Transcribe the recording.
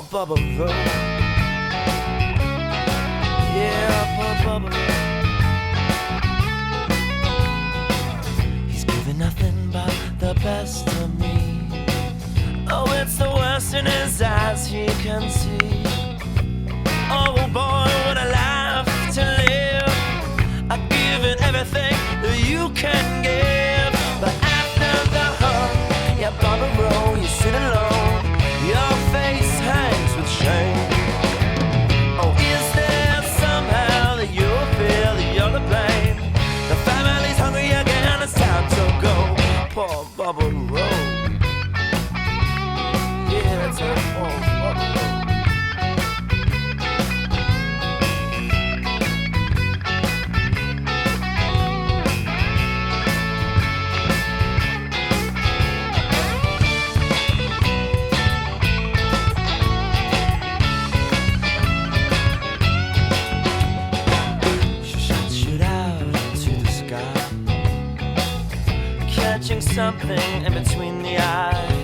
poor Bubba Road. Yeah, poor Bubba Road. He's given nothing but the best to me. Oh, it's the worst in his eyes he can see. Oh boy, what a life to live. I've given everything that you can give. But after the hug, yeah, Bubba Row, you sit alone. Your face hangs with shame. Oh, is there somehow that you feel that you're to blame? The family's hungry again, it's time to go. Poor Bubba Row. Yeah, that's a poor Bubba Row. Catching something in between the eyes.